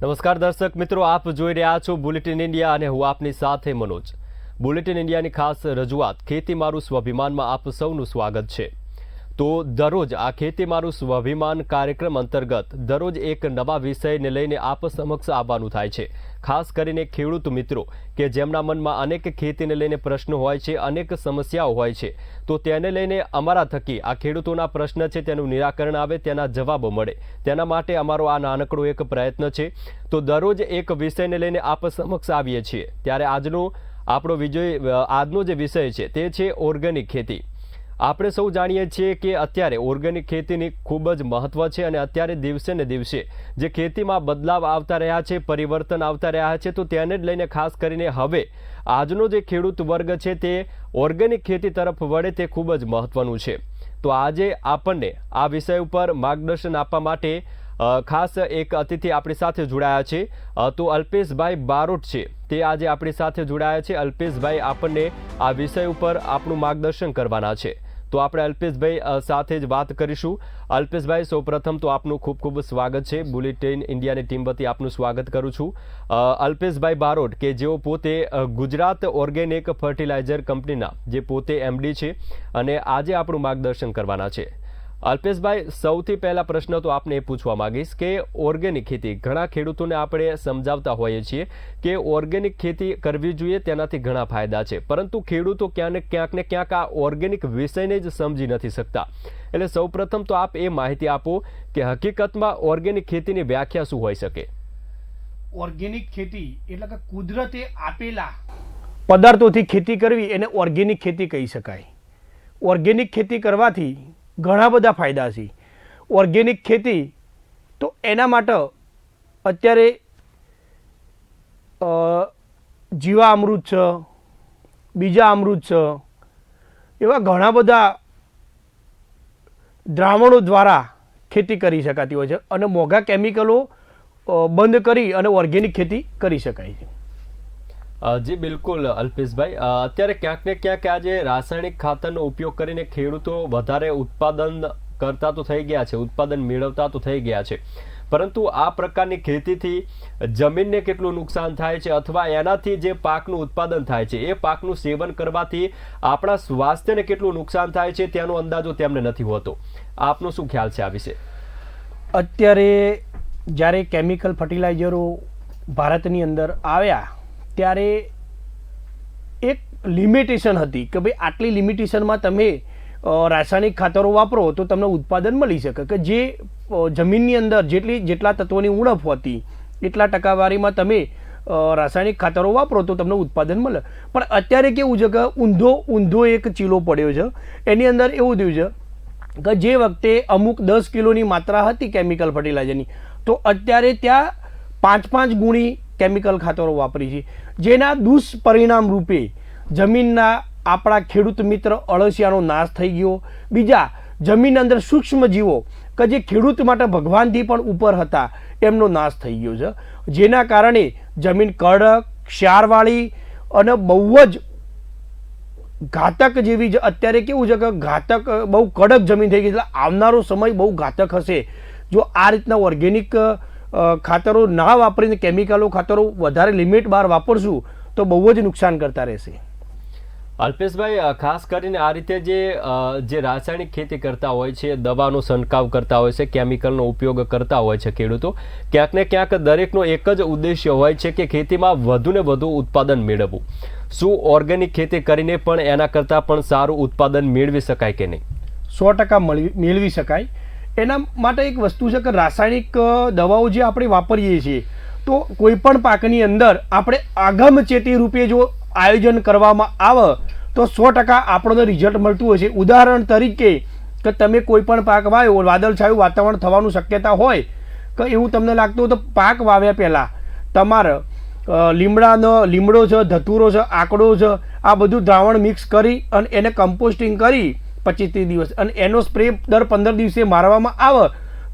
નમસ્કાર દર્શક મિત્રો, આપ જોઈ રહ્યા છો બુલેટિન ઇન્ડિયા અને હું આપની સાથે મનોજ। બુલેટિન ઇન્ડિયાની ખાસ રજૂઆત ખેતી મારું સ્વાભિમાનમાં આપ સૌનું સ્વાગત છે। તો દરરોજ આ ખેતી મારું સ્વાભિમાન કાર્યક્રમ અંતર્ગત દરરોજ એક નવા વિષયને લઈને આપ સમક્ષ આવવાનું થાય છે। ખાસ કરીને ખેડૂત મિત્રો કે જેમના મનમાં અનેક ખેતીને લઈને પ્રશ્નો હોય છે, અનેક સમસ્યાઓ હોય છે, તો તેને લઈને અમારા થકી આ ખેડૂતોના પ્રશ્ન છે તેનું નિરાકરણ આવે, તેના જવાબો મળે, તેના માટે અમારો આ નાનકડો એક પ્રયત્ન છે। તો દરરોજ એક વિષયને લઈને આપ સમક્ષ આવીએ છીએ। ત્યારે આજનો જે વિષય છે તે છે ઓર્ગેનિક ખેતી। આપણે સૌ જાણીએ છીએ કે અત્યારે ઓર્ગેનિક ખેતીની ખૂબ જ મહત્વ છે અને અત્યારે દિવસે ને દિવસે જે ખેતીમાં બદલાવ આવતા રહ્યા છે, પરિવર્તન આવતા રહ્યા છે, તો તેને જ લઈને ખાસ કરીને હવે આજનો જે ખેડૂત વર્ગ છે તે ઓર્ગેનિક ખેતી તરફ વળે તે ખૂબ જ મહત્વનું છે। તો આજે આપણને આ વિષય ઉપર માર્ગદર્શન આપવા માટે ખાસ એક અતિથિ આપણી સાથે જોડાયા છે। તો અલ્પેશભાઈ બારોટ છે તે આજે આપણી સાથે જોડાયા છે। અલ્પેશભાઈ આપણને આ વિષય ઉપર આપણું માર્ગદર્શન કરવાના છે। તો આપણે અલ્પેશભાઈ સાથે જ વાત કરીશું। અલ્પેશભાઈ, સૌપ્રથમ તો આપનું ખૂબ ખૂબ સ્વાગત છે। બુલેટિન ઇન્ડિયાની ટીમ વતી આપનું સ્વાગત કરું છું। અલ્પેશભાઈ બારોટ કે જેઓ પોતે ગુજરાત ઓર્ગેનિક ફર્ટિલાઇઝર કંપનીના જે પોતે એમડી છે અને આજે આપણું માર્ગદર્શન કરવાના છે। અલ્પેશભાઈ, સૌથી પહેલા પ્રશ્ન તો આપને એ પૂછવા માંગીશ કે ઓર્ગેનિક ખેતી ઘણા ખેડૂતોને આપણે સમજાવતા હોઈએ છીએ કે ઓર્ગેનિક ખેતી કરવી જોઈએ, તેનાથી ઘણા ફાયદા છે, પરંતુ ખેડૂતો ક્યાંક ને ક્યાંક આ ઓર્ગેનિક વિષયને જ સમજી નથી શકતા। એટલે સૌપ્રથમ તો આપ એ માહિતી આપો કે હકીકતમાં ઓર્ગેનિક ખેતીની વ્યાખ્યા શું હોઈ શકે? ઓર્ગેનિક ખેતી એટલે કે કુદરતે આપેલા પદાર્થોથી ખેતી કરવી એને ઓર્ગેનિક ખેતી કહી શકાય। ઓર્ગેનિક ખેતી કરવાથી ઘણા બધા ફાયદા છે। ઓર્ગેનિક ખેતી તો એના માટે અત્યારે જીવામૃત છે, બીજા અમૃત છે, એવા ઘણા બધા દ્રાવણો દ્વારા ખેતી કરી શકાતી હોય છે અને મોંઘા કેમિકલો બંધ કરી અને ઓર્ગેનિક ખેતી કરી શકાય છે। જી બિલકુલ અલ્પેશભાઈ, અત્યારે ક્યાંક ને ક્યાંક આજે રાસાયણિક ખાતરનો ઉપયોગ કરીને ખેડૂતો વધારે ઉત્પાદન કરતા તો થઈ ગયા છે, ઉત્પાદન મેળવતા તો થઈ ગયા છે, પરંતુ આ પ્રકારની ખેતીથી જમીનને કેટલું નુકસાન થાય છે અથવા એનાથી જે પાકનું ઉત્પાદન થાય છે એ પાકનું સેવન કરવાથી આપણા સ્વાસ્થ્યને કેટલું નુકસાન થાય છે તેનો અંદાજો તેમને નથી હોતો। આપનો શું ખ્યાલ છે આ વિશે? અત્યારે જ્યારે કેમિકલ ફર્ટિલાઇઝરો ભારતની અંદર આવ્યા ત્યારે એક લિમિટેશન હતી કે ભાઈ આટલી લિમિટેશનમાં તમે રાસાયણિક ખાતરો વાપરો તો તમને ઉત્પાદન મળી શકે, કે જે જમીનની અંદર જેટલા તત્વોની ઉણપ હોતી એટલા ટકાવારીમાં તમે રાસાયણિક ખાતરો વાપરો તો તમને ઉત્પાદન મળે। પણ અત્યારે કેવું છે કે ઊંધો એક ચીલો પડ્યો છે। એની અંદર એવું થયું છે કે જે વખતે અમુક 10 કિલોની માત્રા હતી કેમિકલ ફર્ટિલાઇઝરની, તો અત્યારે ત્યાં 5 ગુણી કેમિકલ ખાતરો વાપરી છે, જેના દુષ્પરિણામ રૂપે જમીનના આપણા ખેડૂત મિત્ર અળસિયાનો નાશ થઈ ગયો। બીજા જમીન અંદર સૂક્ષ્મ જીવો કે જે ખેડૂત માટે ભગવાનથી પણ ઉપર હતા એમનો નાશ થઈ ગયો છે, જેના કારણે જમીન કડક, ક્ષારવાળી અને બહુ જ ઘાતક જેવી અત્યારે કેવું છે કે ઘાતક બહુ કડક જમીન થઈ ગઈ, એટલે આવનારો સમય બહુ ઘાતક હશે જો આ રીતના ઓર્ગેનિક ખાતરો ના વાપરીને કેમિકલો ખાતરો વધારે લિમિટ બહાર વાપરશું તો બહુ જ નુકસાન કરતા રહેશે। અલ્પેશભાઈ, ખાસ કરીને આ રીતે જે રાસાયણિક ખેતી કરતા હોય છે, દવાનો છંટકાવ કરતા હોય છે, કેમિકલનો ઉપયોગ કરતા હોય છે ખેડૂતો, ક્યાંક ને ક્યાંક દરેકનો એક જ ઉદ્દેશ્ય હોય છે કે ખેતીમાં વધુ ને વધુ ઉત્પાદન મેળવવું। શું ઓર્ગેનિક ખેતી કરીને પણ એના કરતાં પણ સારું ઉત્પાદન મેળવી શકાય કે નહીં? 100% મેળવી શકાય। એના માટે એક વસ્તુ છે કે રાસાયણિક દવાઓ જે આપણે વાપરીએ છીએ તો કોઈ પણ પાકની અંદર આપણે આગમચેતી રૂપે જો આયોજન કરવામાં આવે તો 100% આપણને રિઝલ્ટ મળતું હોય છે। ઉદાહરણ તરીકે કે તમે કોઈ પણ પાક વાવ્યો, વાદળછાયું વાતાવરણ થવાનું શક્યતા હોય કે એવું તમને લાગતું હોય તો પાક વાવ્યા પહેલાં તમારે લીમડો છે, ધતુરો છે, આકડો છે, આ બધું દ્રાવણ મિક્સ કરી અને એને કમ્પોસ્ટિંગ કરી 25-30 દિવસ અને એનો સ્પ્રે દર 15 દિવસે મારવામાં આવે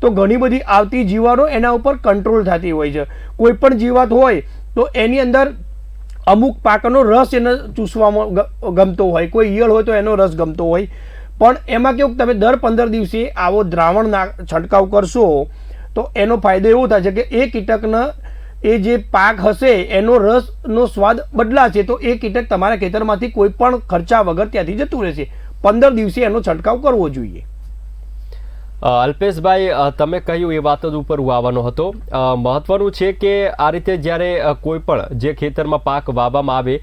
તો ઘણી બધી આવતી જીવાતો એના ઉપર કંટ્રોલ થતી હોય છે। કોઈ પણ જીવાત હોય તો એની અંદર અમુક પાકનો રસ એને ચૂસવામાં ગમતો હોય, કોઈ ઈયળ હોય તો એનો રસ ગમતો હોય, પણ એમાં કેવું તમે દર 15 દિવસે આવો દ્રાવણ છંટકાવ કરશો તો એનો ફાયદો એવો થાય છે કે એ કીટકને એ જે પાક હશે એનો રસનો સ્વાદ બદલાશે, તો એ કીટક તમારા ખેતરમાંથી કોઈ પણ ખર્ચા વગર ત્યાંથી જતું રહેશે. 15 દિવસે એનો છંટકાવ કરવો જોઈએ. અલ્પેશભાઈ, તમે કહ્યું એ વાત જ ઉપર હું આવવાનો હતો. મહત્વનું છે કે આ રીતે જ્યારે કોઈ પણ જે ખેતરમાં પાક વાવવામાં આવે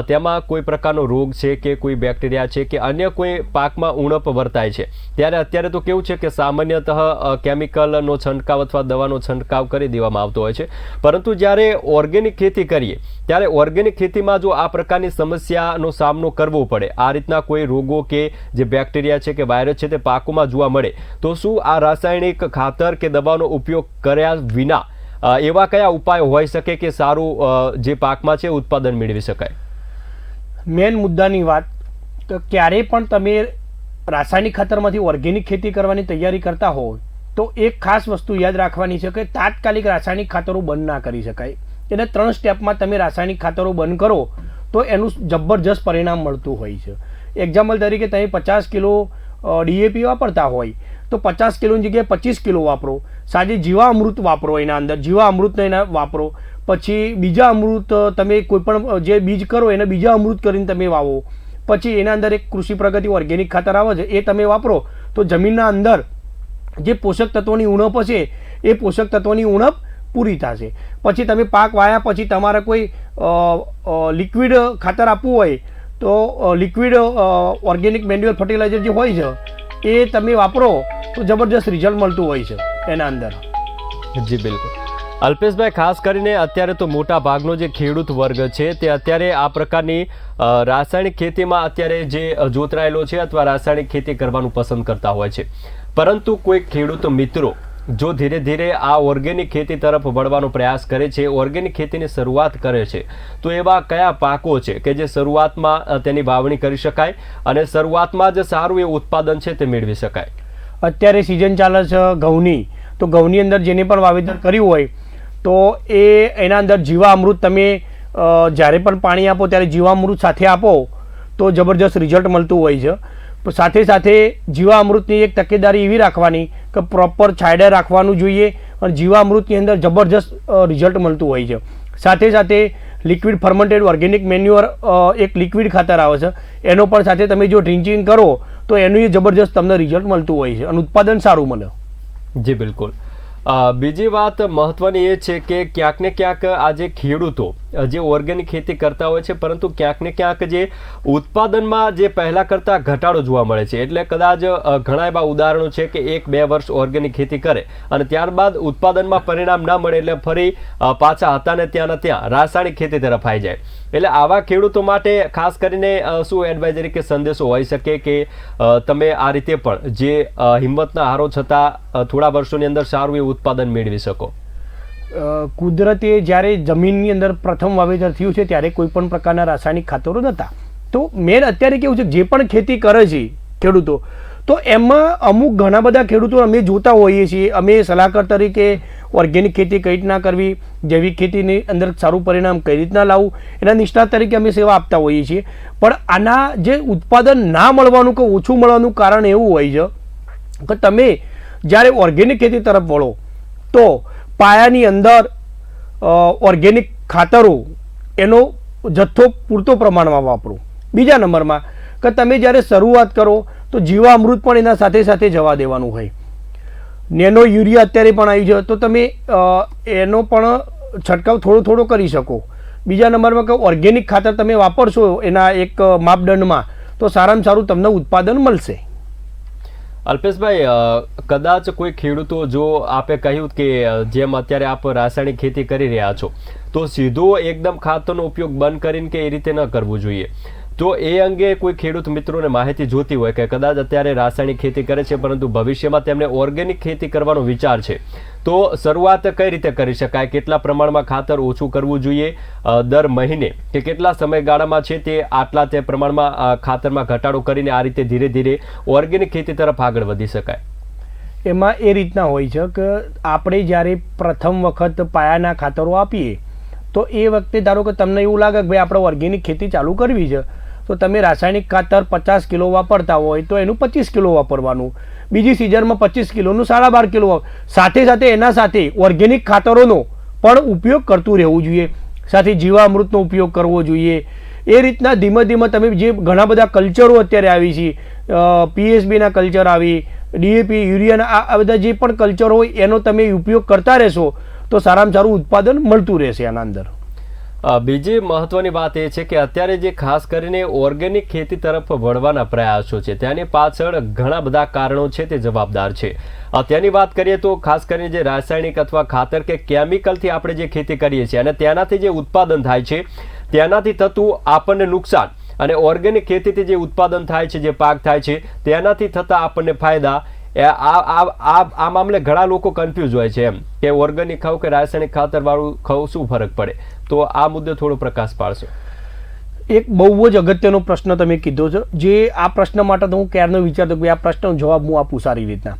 તેમાં કોઈ પ્રકારનો રોગ છે કે કોઈ બેક્ટેરિયા છે કે અન્ય કોઈ પાકમાં ઉણપ વર્તાય છે, ત્યારે અત્યારે તો કેવું છે કે સામાન્યતઃ કેમિકલનો છંટકાવ અથવા દવાનો છંટકાવ કરી દેવામાં આવતો હોય છે. પરંતુ જ્યારે ઓર્ગેનિક ખેતી કરીએ ત્યારે ઓર્ગેનિક ખેતીમાં જો આ પ્રકારની સમસ્યાનો સામનો કરવો પડે, આ રીતના કોઈ રોગો કે જે બેક્ટેરિયા છે કે વાયરસ છે તે પાકોમાં જોવા મળે, તો શું આ રાસાયણિક ખાતર કે દવાનો ઉપયોગ કર્યા વિના એવા કયા ઉપાયો હોઈ શકે કે સારું જે પાકમાં છે ઉત્પાદન મેળવી શકાય? મેન મુદ્દાની વાત, તો ક્યારેય પણ તમે રાસાયણિક ખાતરમાંથી ઓર્ગેનિક ખેતી કરવાની તૈયારી કરતા હો તો એક ખાસ વસ્તુ યાદ રાખવાની છે કે તાત્કાલિક રાસાયણિક ખાતરો બંધ ના કરી શકાય. એને 3 સ્ટેપમાં તમે રાસાયણિક ખાતરો બંધ કરો તો એનું જબરજસ્ત પરિણામ મળતું હોય છે. એક્ઝામ્પલ તરીકે તમે 50 કિલો DAP વાપરતા હોય તો 50 કિલોની જગ્યાએ 25 કિલો વાપરો. સાંજે જીવામૃત વાપરો, એના અંદર જીવામૃતને એના વાપરો. પછી બીજા અમૃત તમે કોઈ પણ જે બીજ કરો એને બીજા અમૃત કરીને તમે વાવો. પછી એના અંદર એક કૃષિ પ્રગતિ ઓર્ગેનિક ખાતર આવે છે, એ તમે વાપરો તો જમીનના અંદર જે પોષક તત્વોની ઉણપ હશે એ પોષક તત્વોની ઉણપ પૂરી થશે. પછી તમે પાક વાયા પછી તમારે કોઈ લિક્વિડ ખાતર આપવું હોય તો લિક્વિડ ઓર્ગેનિક મેન્યુઅલ ફર્ટિલાઇઝર જે હોય છે એ તમે વાપરો તો જબરજસ્ત રિઝલ્ટ મળતું હોય છે એના અંદર. જી બિલકુલ. અલ્પેશભાઈ, ખાસ કરીને અત્યારે તો મોટા ભાગનો જે ખેડૂત વર્ગ છે તે અત્યારે આ પ્રકારની રાસાયણિક ખેતીમાં અત્યારે જે જોતરાયેલો છે અથવા રાસાયણિક ખેતી કરવાનું પસંદ કરતા હોય છે. પરંતુ કોઈ ખેડૂત મિત્રો જો ધીરે ધીરે આ ઓર્ગેનિક ખેતી તરફ વળવાનો પ્રયાસ કરે છે, ઓર્ગેનિક ખેતીની શરૂઆત કરે છે, તો એવા કયા પાકો છે કે જે શરૂઆતમાં તેની વાવણી કરી શકાય અને શરૂઆતમાં જ સારું એવું ઉત્પાદન છે તે મેળવી શકાય? અત્યારે સિઝન ચાલે છે ઘઉંની, તો ઘઉંની અંદર જેને પણ વાવેતર કર્યું હોય તો એના અંદર જીવામૃત તમે જ્યારે પણ પાણી આપો ત્યારે જીવામૃત સાથે આપો તો જબરજસ્ત રિઝલ્ટ મળતું હોય છે. સાથે સાથે જીવામૃતની એક તકેદારી એવી રાખવાની કે પ્રોપર છાંયડા રાખવાનું જોઈએ અને જીવામૃતની અંદર જબરજસ્ત રિઝલ્ટ મળતું હોય છે. સાથે સાથે લિક્વિડ ફર્મેન્ટેડ ઓર્ગેનિક મેન્યુઅર એક લિક્વિડ ખાતર આવે છે, એનો પણ સાથે તમે જો ડ્રિંચિંગ કરો તો એનું જબરજસ્ત તમને રિઝલ્ટ મળતું હોય છે અને ઉત્પાદન સારું મળે. જી બિલકુલ. બીજી વાત મહત્વની એ છે કે ક્યાંક ને ક્યાંક આજે ખેડૂતો જે ઓર્ગેનિક ખેતી કરતા હોય છે પરંતુ ક્યાંક ને ક્યાંક જે ઉત્પાદનમાં જે પહેલાં કરતાં ઘટાડો જોવા મળે છે. એટલે કદાચ ઘણા એવા ઉદાહરણો છે કે 1-2 વર્ષ ઓર્ગેનિક ખેતી કરે અને ત્યારબાદ ઉત્પાદનમાં પરિણામ ના મળે એટલે ફરી પાછા હતા ને ત્યાં રાસાયણિક ખેતી તરફ આવી જાય. એટલે આવા ખેડૂતો માટે ખાસ કરીને શું એડવાઇઝરી કે સંદેશો હોઈ શકે કે તમે આ રીતે પણ જે હિંમતના હારો છતાં થોડા વર્ષોની અંદર સારું એવું ઉત્પાદન મેળવી શકો? કુદરતે જ્યારે જમીનની અંદર પ્રથમ વાવેતર થયું છે ત્યારે કોઈ પણ પ્રકારના રાસાયણિક ખાતરો નહોતા. તો મેન અત્યારે કેવું છે, જે પણ ખેતી કરે છે ખેડૂતો, તો એમાં અમુક ઘણા બધા ખેડૂતો અમે જોતા હોઈએ છીએ. અમે સલાહકાર તરીકે ઓર્ગેનિક ખેતી કઈ રીતના કરવી, જૈવિક ખેતીની અંદર સારું પરિણામ કઈ રીતના લાવવું, એના નિષ્ણાત તરીકે અમે સેવા આપતા હોઈએ છીએ. પણ આના જે ઉત્પાદન ના મળવાનું કે ઓછું મળવાનું કારણ એવું હોય છે કે તમે જ્યારે ઓર્ગેનિક ખેતી તરફ વળો તો પાયાની અંદર ઓર્ગેનિક ખાતરો એનો જથ્થો પૂરતો પ્રમાણમાં વાપરો. બીજા નંબરમાં કે તમે જ્યારે શરૂઆત કરો તો જીવામૃત પણ એના સાથે સાથે જવા દેવાનું હોય. નેનો યુરિયા અત્યારે પણ આવી છે તો તમે એનો પણ છંટકાવ થોડો થોડો કરી શકો. બીજા નંબરમાં કે ઓર્ગેનિક ખાતર તમે વાપરશો એના એક માપદંડમાં તો સારામાં સારું તમને ઉત્પાદન મળશે. અલ્પેશભાઈ, કદાચ કોઈ ખેડૂતો જો આપે કહ્યું કે જેમ અત્યારે આપ રાસાયણિક ખેતી કરી રહ્યા છો તો સીધો એકદમ ખાતરનો ઉપયોગ બંધ કરીને કે એ રીતે ન કરવું જોઈએ, તો એ અંગે કોઈ ખેડૂત મિત્રોને માહિતી જોતી હોય કે કદાચ અત્યારે રાસાયણિક ખેતી કરે છે પરંતુ ભવિષ્યમાં તેમને ઓર્ગેનિક ખેતી કરવાનો વિચાર છે, તો શરૂઆત કઈ રીતે કરી શકાય? કેટલા પ્રમાણમાં ખાતર ઓછું કરવું જોઈએ દર મહિને કે કેટલા સમયગાળામાં છે તે આટલા તે પ્રમાણમાં ખાતરમાં ઘટાડો કરીને આ રીતે ધીરે ધીરે ઓર્ગેનિક ખેતી તરફ આગળ વધી શકાય? એમાં એ રીતના હોય છે કે આપણે જ્યારે પ્રથમ વખત પાયાના ખાતરો આપીએ તો એ વખતે ધારો કે તમને એવું લાગે કે ભાઈ આપણે ઓર્ગેનિક ખેતી ચાલુ કરવી છે તો તમે રાસાયણિક ખાતર 50 કિલો વાપરતા હોય તો એનું 25 કિલો વાપરવાનું. બીજી સિઝનમાં 25 કિલોનું 12.5 કિલો. સાથે સાથે એના સાથે ઓર્ગેનિક ખાતરોનો પણ ઉપયોગ કરતું રહેવું જોઈએ. સાથે જીવામૃતનો ઉપયોગ કરવો જોઈએ. એ રીતના ધીમે ધીમે તમે જે ઘણા બધા કલ્ચરો અત્યારે આવી છે, PSBના કલ્ચર આવી, DAP યુરિયાના આ બધા જે પણ કલ્ચર હોય એનો તમે ઉપયોગ કરતા રહેશો તો સારામાં સારું ઉત્પાદન મળતું રહેશે આના અંદર. બીજી મહત્વની વાત એ છે કે અત્યારે જે ખાસ કરીને ઓર્ગેનિક ખેતી તરફ વળવાના પ્રયાસો છે તેની પાછળ ઘણા બધા કારણો છે તે જવાબદાર છે. અત્યારની વાત કરીએ તો ખાસ કરીને જે રાસાયણિક અથવા ખાતર કે કેમિકલથી આપણે જે ખેતી કરીએ છીએ અને તેનાથી જે ઉત્પાદન થાય છે તેનાથી થતું આપણને નુકસાન અને ઓર્ગેનિક ખેતીથી જે ઉત્પાદન થાય છે, જે પાક થાય છે તેનાથી થતા આપણને ફાયદા, આ મામલે ઘણા લોકો કન્ફ્યુઝ હોય છે એમ કે ઓર્ગેનિક ખાવું કે રાસાયણિક ખાતરવાળું ખાવું શું ફરક પડે. તો આ મુદ્દે થોડો પ્રકાશ પાડશો. એક બહુ જ અગત્યનો પ્રશ્ન તમે કીધો છો, જે આ પ્રશ્ન માટે તો હું ક્યારનો વિચારતો કે આ પ્રશ્નનો જવાબ હું આપું સારી રીતના.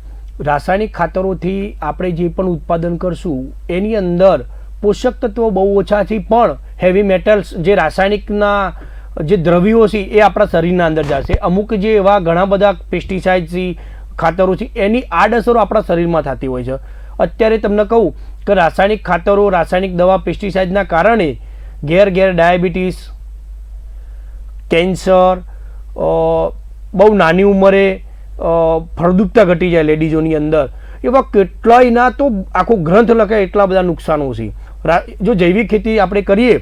રાસાયણિક ખાતરોથી આપણે જે પણ ઉત્પાદન કરશું એની અંદર પોષક તત્વો બહુ ઓછા છે, પણ હેવી મેટલ્સ જે રાસાયણિકના જે દ્રવ્યો છે એ આપણા શરીરના અંદર જશે. અમુક જે એવા ઘણા બધા પેસ્ટિસાઇડ્સ ખાતરો છે એની આડઅસરો આપણા શરીરમાં થતી હોય છે. અત્યારે તમને કહું કે રાસાયણિક ખાતરો, રાસાયણિક દવા, પેસ્ટિસાઇડના કારણે ઘેર ડાયાબિટીસ, કેન્સર, બહુ નાની ઉંમરે ફળદ્રુપતા ઘટી જાય લેડીઝોની અંદર, એવા કેટલાયના તો આખો ગ્રંથ લખે એટલા બધા નુકસાનો છે. જો જૈવિક ખેતી આપણે કરીએ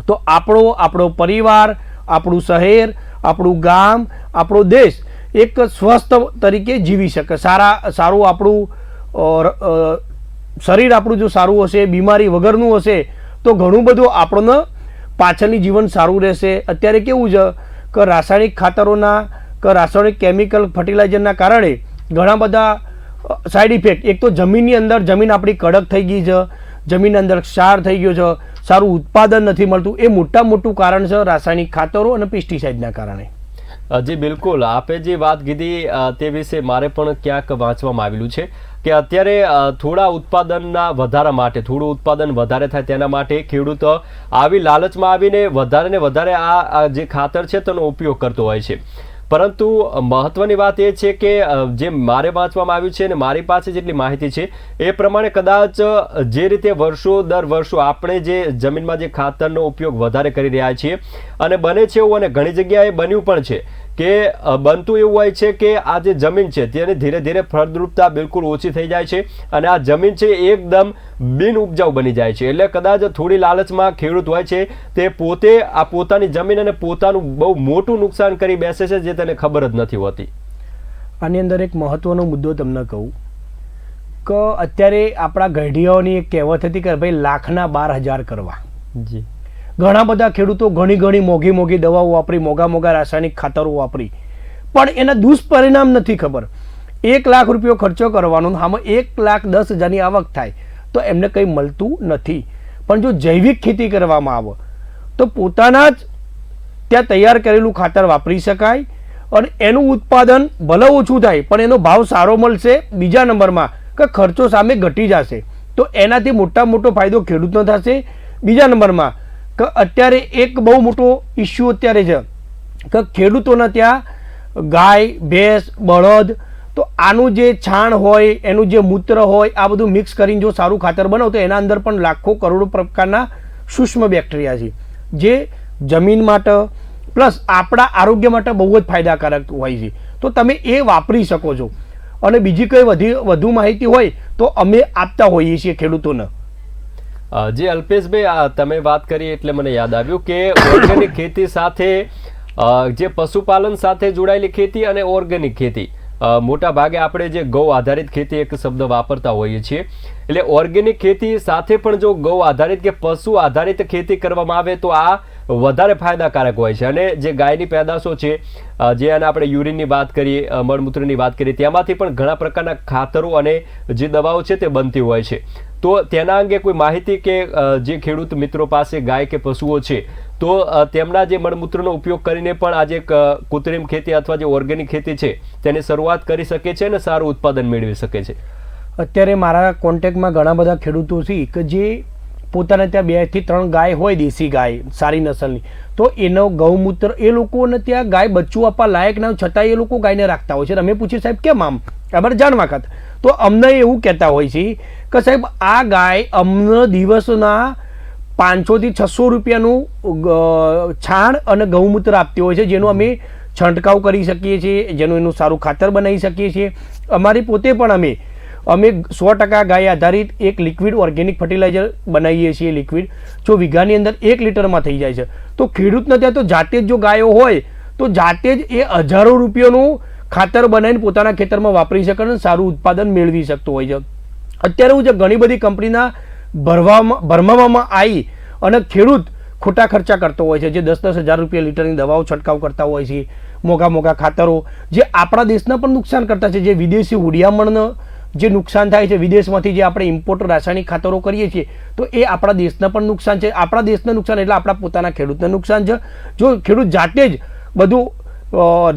તો આપણો પરિવાર, આપણું શહેર, આપણું ગામ, આપણો દેશ એક સ્વસ્થ તરીકે જીવી શકે. સારું આપણું શરીર આપણું જો સારું હશે, બીમારી વગરનું હશે તો ઘણું બધું આપણને પાછળની જીવન સારું રહેશે. અત્યારે કેવું છે કે રાસાયણિક ખાતરોના કે રાસાયણિક કેમિકલ ફર્ટિલાઇઝરના કારણે ઘણા બધા સાઈડ ઇફેક્ટ. એક તો જમીનની અંદર જમીન આપણી કડક થઈ ગઈ છે, જમીનની અંદર ક્ષાર થઈ ગયો છે, સારું ઉત્પાદન નથી મળતું. એ મોટું કારણ છે રાસાયણિક ખાતરો અને પેસ્ટિસાઇડના કારણે. જી બિલકુલ, આપે જે વાત કીધી તે વિશે મારે પણ ક્યાંક વાંચવામાં આવેલું છે કે અત્યારે થોડા ઉત્પાદનના વધારા માટે, થોડું ઉત્પાદન વધારે થાય તેના માટે ખેડૂતો આવી લાલચમાં આવીને વધારે ને વધારે આ જે ખાતર છે તેનો ઉપયોગ કરતો હોય છે. પરંતુ મહત્વની વાત એ છે કે જે મારે વાંચવામાં આવ્યું છે અને મારી પાસે જેટલી માહિતી છે એ પ્રમાણે કદાચ જે રીતે દર વર્ષો આપણે જે જમીનમાં જે ખાતરનો ઉપયોગ વધારે કરી રહ્યા છીએ અને બને છે એવું, અને ઘણી જગ્યાએ બન્યું પણ છે કે બનતું એવું હોય છે કે આ જે જમીન છે તેની ધીરે ધીરે ફળદ્રુપતા બિલકુલ ઓછી થઈ જાય છે અને આ જમીન છે એકદમ બિન ઉપજાઉ બની જાય છે. એટલે કદાચ થોડી લાલચમાં ખેડૂત હોય છે તે પોતે આ પોતાની જમીન અને પોતાનું બહુ મોટું નુકસાન કરી બેસે છે જે તેને ખબર જ નથી હોતી. આની અંદર એક મહત્વનો મુદ્દો તમને કહું કે અત્યારે આપણા ગઢિયાઓની એક કહેવત હતી કે ભાઈ લાખના 12,000 કરવા. જી, ઘણા બધા ખેડૂતો ઘણી મોંઘી દવાઓ વાપરી, મોંઘા રાસાયણિક ખાતરો વાપરી, પણ એના દુષ્પરિણામ નથી ખબર. 1 લાખ રૂપિયો ખર્ચો કરવાનો, આમાં 1,10,000ની આવક થાય તો એમને કંઈ મળતું નથી. પણ જો જૈવિક ખેતી કરવામાં આવે તો પોતાના જ ત્યાં તૈયાર કરેલું ખાતર વાપરી શકાય અને એનું ઉત્પાદન ભલે ઓછું થાય પણ એનો ભાવ સારો મળશે. બીજા નંબરમાં કે ખર્ચો સામે ઘટી જશે તો એનાથી મોટો ફાયદો ખેડૂતનો થશે. બીજા નંબરમાં કે અત્યારે એક બહુ મોટો ઇસ્યુ અત્યારે છે કે ખેડૂતોના ત્યાં ગાય, ભેંસ, બળદ, તો આનું જે છાણ હોય, એનું જે મૂત્ર હોય, આ બધું મિક્સ કરીને જો સારું ખાતર બનાવો તો એના અંદર પણ લાખો કરોડો પ્રકારના સૂક્ષ્મ બેક્ટેરિયા છે જે જમીન માટે પ્લસ આપણા આરોગ્ય માટે બહુ જ ફાયદાકારક હોય છે. તો તમે એ વાપરી શકો છો. અને બીજી કંઈ વધુ માહિતી હોય તો અમે આપતા હોઈએ છીએ ખેડૂતોને. જે અલ્પેશભાઈ તમે વાત કરી એટલે મને યાદ આવ્યું કે ઓર્ગેનિક ખેતી સાથે જે પશુપાલન સાથે જોડાયેલી ખેતી અને ઓર્ગેનિક ખેતી, મોટા ભાગે આપણે જે ગૌ આધારિત ખેતી એક શબ્દ વાપરતા હોઈએ છીએ. એટલે ઓર્ગેનિક ખેતી સાથે પણ જો ગૌ આધારિત કે પશુ આધારિત ખેતી કરવામાં આવે તો આ વધારે ફાયદાકારક હોય છે. અને જે ગાયની પેદાશો છે, જે આપણે યુરિનની વાત કરીએ, મળમૂત્રની વાત કરીએ, તેમાંથી પણ ઘણા પ્રકારના ખાતરો અને જે દવાઓ છે તે બનતી હોય છે. તો તેના અંગે કોઈ માહિતી કે જે ખેડૂત મિત્રો પાસે ગાય કે પશુઓ છે તો તેમના જે મળમૂત્રનો ઉપયોગ કરીને પણ આજે કૃત્રિમ ખેતી અથવા જે ઓર્ગેનિક ખેતી છે તેની શરૂઆત કરી શકે છે અને સારું ઉત્પાદન મેળવી શકે છે. અત્યારે મારા કોન્ટેક્ટમાં ઘણા બધા ખેડૂતો છે કે જે પોતાને ત્યાં 2 થી 3 ગાય હોય, દેશી ગાય સારી નસલની, તો એનો ગૌમૂત્ર એ લોકોને ત્યાં ગાય બચ્ચું આપવા લાયક ના હોય છતાં એ લોકો ગાયને રાખતા હોય છે. અમે પૂછ્યું સાહેબ કેમ આમ? અમારે જાણવા ખાતર. તો અમને એવું કહેતા હોય છે કે સાહેબ આ ગાય અમને દિવસના 500 થી 600 રૂપિયાનું છાણ અને ગૌમૂત્ર આપતી હોય છે, જેનો અમે છંટકાવ કરી શકીએ છીએ, જેનું એનું સારું ખાતર બનાવી શકીએ છીએ. અમારી પોતે પણ અમે 100% ગાય આધારિત એક લિક્વિડ ઓર્ગેનિક ફર્ટિલાઇઝર બનાવીએ છીએ. લિક્વિડ જો વીઘાની અંદર 1 લીટરમાં થઈ જાય છે. તો ખેડૂતને ત્યાં તો જાતે જ જો ગાયો હોય તો જાતે જ એ હજારો રૂપિયાનું ખાતર બનાવીને પોતાના ખેતરમાં વાપરી શકે અને સારું ઉત્પાદન મેળવી શકતો હોય છે. અત્યારે હું જે ઘણી બધી કંપનીના ભરમાવામાં આવી અને ખેડૂત ખોટા ખર્ચા કરતો હોય છે, જે 10-10 હજાર રૂપિયા લીટરની દવાઓ છંટકાવ કરતા હોય છે, મોંઘા ખાતરો, જે આપણા દેશને પણ નુકસાન કરતા છે, જે વિદેશી હુડિયામણને જે નુકસાન થાય છે, વિદેશમાંથી જે આપણે ઇમ્પોર્ટ રાસાયણિક ખાતરો કરીએ છીએ તો એ આપણા દેશને પણ નુકસાન છે. આપણા દેશને નુકસાન એટલે આપણા પોતાના ખેડૂતને નુકસાન છે. જો ખેડૂત જાતે જ બધું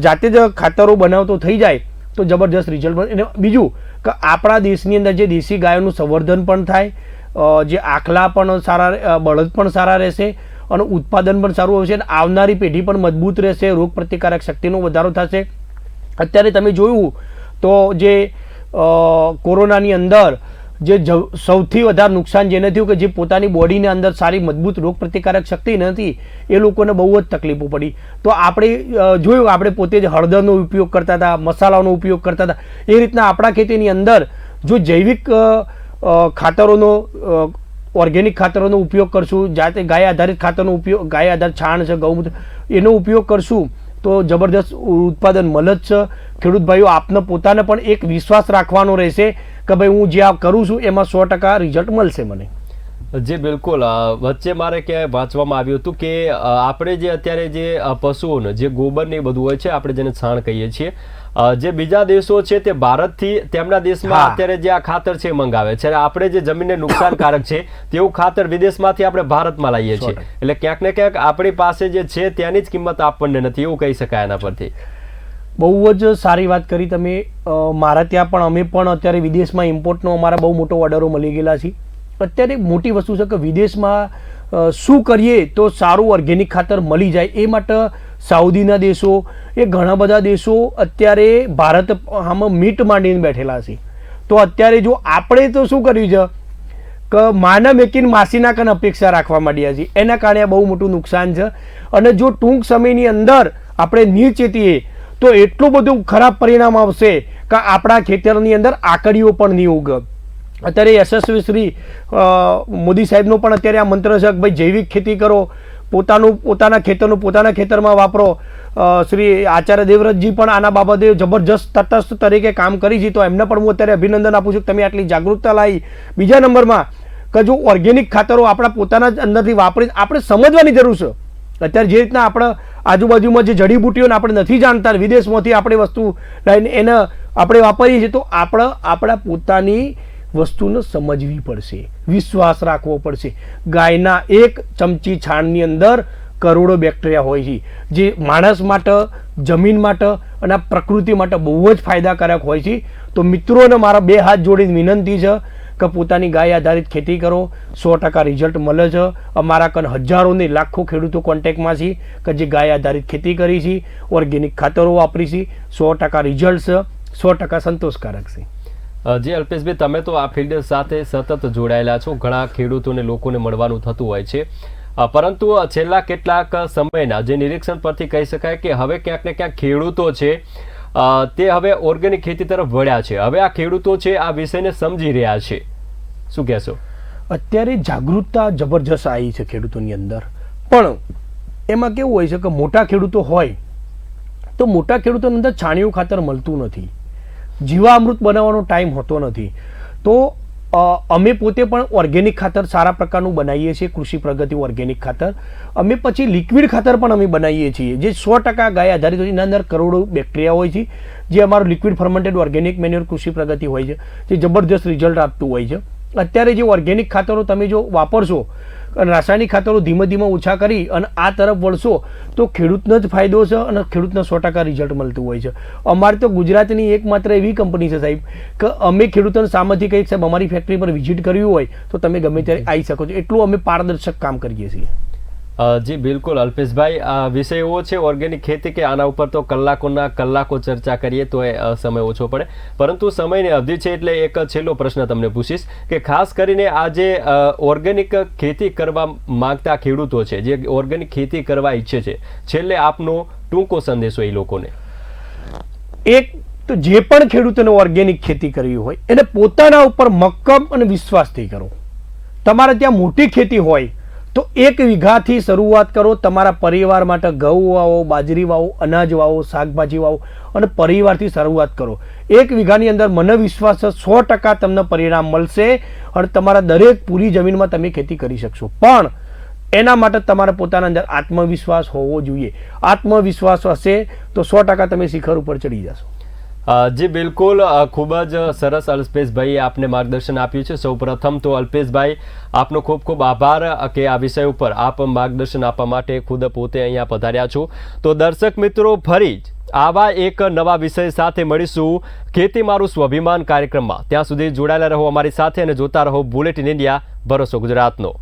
જાતે જ ખાતરો બનાવતો થઈ જાય તો જબરજસ્ત રિઝલ્ટ મળે. અને બીજું કે આપણા દેશની અંદર જે દેશી ગાયોનું સંવર્ધન પણ થાય, જે આખલા પણ સારા, બળદ પણ સારા રહેશે અને ઉત્પાદન પણ સારું આવશે અને આવનારી પેઢી પણ મજબૂત રહેશે, રોગ પ્રતિકારક શક્તિનો વધારો થશે. અત્યારે તમે જોયું તો જે કોરોનાની અંદર જે સૌથી વધારે નુકસાન જેને થયું કે જે પોતાની બોડીની અંદર સારી મજબૂત રોગ પ્રતિકારક શક્તિ નથી એ લોકોને બહુ જ તકલીફો પડી. તો આપણે જોયું, આપણે પોતે જ હળદરનો ઉપયોગ કરતા હતા, મસાલાનો ઉપયોગ કરતા હતા. એ રીતના આપણા ખેતીની અંદર જો જૈવિક ખાતરોનો, ઓર્ગેનિક ખાતરોનો ઉપયોગ કરશું, જાતે ગાય આધારિત ખાતરનો ઉપયોગ, ગાય આધારિત છાણ છે, ગૌમૂત્ર, એનો ઉપયોગ કરશું તો જબરદસ્ત ઉત્પાદન મળે જ છે. ખેડૂત ભાઈઓ, આપને પોતાને પણ એક વિશ્વાસ રાખવાનો રહેશે કે ભાઈ હું જે આ કરું છું એમાં 100% રિઝલ્ટ મળશે મને. જી બિલકુલ. વચ્ચે મારે ક્યાંય વાંચવામાં આવ્યું હતું કે આપણે જે અત્યારે જે પશુઓને જે ગોબર ને બધું હોય છે, આપણે જેને છાણ કહીએ છીએ, જે બીજા દેશો છે તે ભારતથી તેમના દેશમાં અત્યારે જે આ ખાતર છે મંગાવે છે. આપણે જે જમીનને નુકસાનકારક છે તેવું ખાતર વિદેશમાંથી આપણે ભારતમાં લાવીએ છીએ. એટલે ક્યાંક ને ક્યાંક આપણી પાસે જે છે ત્યાંની જ કિંમત આપણને નથી, એવું કહી શકાય એના પરથી. બહુ જ સારી વાત કરી તમે. મારા ત્યાં પણ અમે પણ અત્યારે વિદેશમાં ઇમ્પોર્ટનો અમારા બહુ મોટો ઓર્ડરો મળી ગયેલા છે. અત્યારે મોટી વસ્તુ છે કે વિદેશમાં શું કરીએ તો સારું ઓર્ગેનિક ખાતર મળી જાય, એ માટે સાઉદીના દેશો, એ ઘણા બધા દેશો અત્યારે ભારત આમાં મીટ માંડીને બેઠેલા છે. તો અત્યારે જો આપણે તો શું કર્યું છે કે માના મેકીને માસીના કન અપેક્ષા રાખવા માંડ્યા છીએ, એના કારણે બહુ મોટું નુકસાન છે. અને જો ટૂંક સમયની અંદર આપણે નિચેતીએ તો એટલું બધું ખરાબ પરિણામ આવશે કે આપણા ખેતરની અંદર આકડીઓ પણ નહીં ઉગે. અત્યારે યશસ્વી શ્રી મોદી સાહેબનો પણ અત્યારે આ મંત્ર છે કે ભાઈ જૈવિક ખેતી કરો, પોતાના ખેતરનું પોતાના ખેતરમાં વાપરો. શ્રી આચાર્ય દેવવ્રતજી પણ આના બાબતે જબરજસ્ત તટસ્થ તરીકે કામ કરી છે. તો એમને પણ હું અત્યારે અભિનંદન આપું છું કે તમે આટલી જાગૃતતા લાવી. બીજા નંબરમાં કે જો ઓર્ગેનિક ખાતરો આપણા પોતાના જ અંદરથી વાપરી આપણે સમજવાની જરૂર છે. અત્યારે જે રીતના આપણે આજુબાજુમાં જે જડીબુટીઓને આપણે નથી જાણતા, વિદેશમાંથી આપણે વસ્તુ લઈને એને આપણે વાપરીએ છીએ, તો આપણા પોતાની વસ્તુને સમજવી પડશે, વિશ્વાસ રાખવો પડશે. ગાયના 1 ચમચી છાણની અંદર કરોડો બેક્ટેરિયા હોય છે, જે માણસ માટે, જમીન માટે અને પ્રકૃતિ માટે બહુ જ ફાયદાકારક હોય છે. તો મિત્રોને મારા 2 હાથ જોડીને વિનંતી છે કે પોતાની ગાય આધારિત ખેતી કરો, 100% રિઝલ્ટ મળે છે. અમારા કન હજારો ને લાખો ખેડૂતો કોન્ટેક્ટમાં છે કે જે ગાય આધારિત ખેતી કરી છે, ઓર્ગેનિક ખાતરો વાપરી છે, 100% રિઝલ્ટ છે, 100% સંતોષકારક છે. જી અલ્પેશભાઈ, તમે તો આ ફિલ્ડ સાથે સતત જોડાયેલા છો, ઘણા ખેડૂતોને, લોકોને મળવાનું થતું હોય છે, પરંતુ છેલ્લા કેટલાક સમયના જે નિરીક્ષણ પરથી કહી શકાય કે હવે ક્યાંક ને ક્યાંક ખેડૂતો છે તે હવે ઓર્ગેનિક ખેતી તરફ વળ્યા છે. હવે આ ખેડૂતો છે આ વિષયને સમજી રહ્યા છે, શું કહેશો? અત્યારે જાગૃતતા જબરજસ્ત આવી છે ખેડૂતોની અંદર, પણ એમાં કેવું હોય છે કે મોટા ખેડૂતો હોય તો મોટા ખેડૂતોની અંદર છાણિયું ખાતર મળતું નથી, જીવામૃત બનાવવાનો ટાઈમ હોતો નથી. તો અમે પોતે પણ ઓર્ગેનિક ખાતર સારા પ્રકારનું બનાવીએ છીએ, કૃષિ પ્રગતિ ઓર્ગેનિક ખાતર. અમે પછી લિક્વિડ ખાતર પણ અમે બનાવીએ છીએ, જે 100% ગાય આધારિત હોય છે. એના અંદર કરોડો બેક્ટેરિયા હોય છે, જે અમારું લિક્વિડ ફર્મેન્ટેડ ઓર્ગેનિક મેન્યુઅર કૃષિ પ્રગતિ હોય છે, જે જબરજસ્ત રિઝલ્ટ આપતું હોય છે. અત્યારે જે ઓર્ગેનિક ખાતરો તમે જો વાપરશો અને રાસાયણિક ખાતરો ધીમે ધીમે ઓછા કરી અને આ તરફ વળશો તો ખેડૂતને જ ફાયદો છે અને ખેડૂતને 100% રિઝલ્ટ મળતું હોય છે. અમારે તો ગુજરાતની એકમાત્ર એવી કંપની છે સાહેબ કે અમે ખેડૂતોને સામેથી કંઈક સાહેબ અમારી ફેક્ટરી પર વિઝિટ કરવી હોય તો તમે ગમે ત્યારે આવી શકો છો, એટલું અમે પારદર્શક કામ કરીએ છીએ. જી બિલકુલ અલ્પેશભાઈ, આ વિષય એવો છે ઓર્ગેનિક ખેતી કે આના ઉપર તો કલાકોના કલાકો ચર્ચા કરીએ તો એ સમય ઓછો પડે, પરંતુ સમયની અવધિ છે એટલે એક છેલ્લો પ્રશ્ન તમને પૂછીશ કે ખાસ કરીને આ જે ઓર્ગેનિક ખેતી કરવા માંગતા ખેડૂતો છે, જે ઓર્ગેનિક ખેતી કરવા ઈચ્છે છે, છેલ્લે આપનો ટૂંકો સંદેશો એ લોકોને. એક તો જે પણ ખેડૂતોને ઓર્ગેનિક ખેતી કરવી હોય એને પોતાના ઉપર મક્કમ અને વિશ્વાસથી કરો. તમારે ત્યાં મોટી ખેતી હોય તો 1 વીઘાથી શરૂઆત કરો. તમારા પરિવાર માટે ઘઉં વાવો, બાજરી વાવો, અનાજ વાવો, શાકભાજી વાવો અને પરિવારથી શરૂઆત કરો. 1 વીઘાની અંદર મને વિશ્વાસ છે 100% તમને પરિણામ મળશે અને તમારા દરેક પૂરી જમીનમાં તમે ખેતી કરી શકશો. પણ એના માટે તમારે પોતાના અંદર આત્મવિશ્વાસ હોવો જોઈએ. આત્મવિશ્વાસ હશે તો 100% તમે શિખર ઉપર ચડી જશો. જી બિલકુલ, ખૂબ જ સરસ અલ્પેશભાઈએ આપને માર્ગદર્શન આપ્યું છે. સૌપ્રથમ તો અલ્પેશભાઈ આપનો ખૂબ ખૂબ આભાર કે આ વિષય ઉપર આપ માર્ગદર્શન આપવા માટે ખુદ પોતે અહીંયા પધાર્યા છો. તો દર્શક મિત્રો, ફરી જ આવા એક નવા વિષય સાથે મળીશું ખેતી મારું સ્વાભિમાન કાર્યક્રમમાં. ત્યાં સુધી જોડાયેલા રહો અમારી સાથે અને જોતા રહો બુલેટિન ઇન્ડિયા, ભરોસો ગુજરાતનો.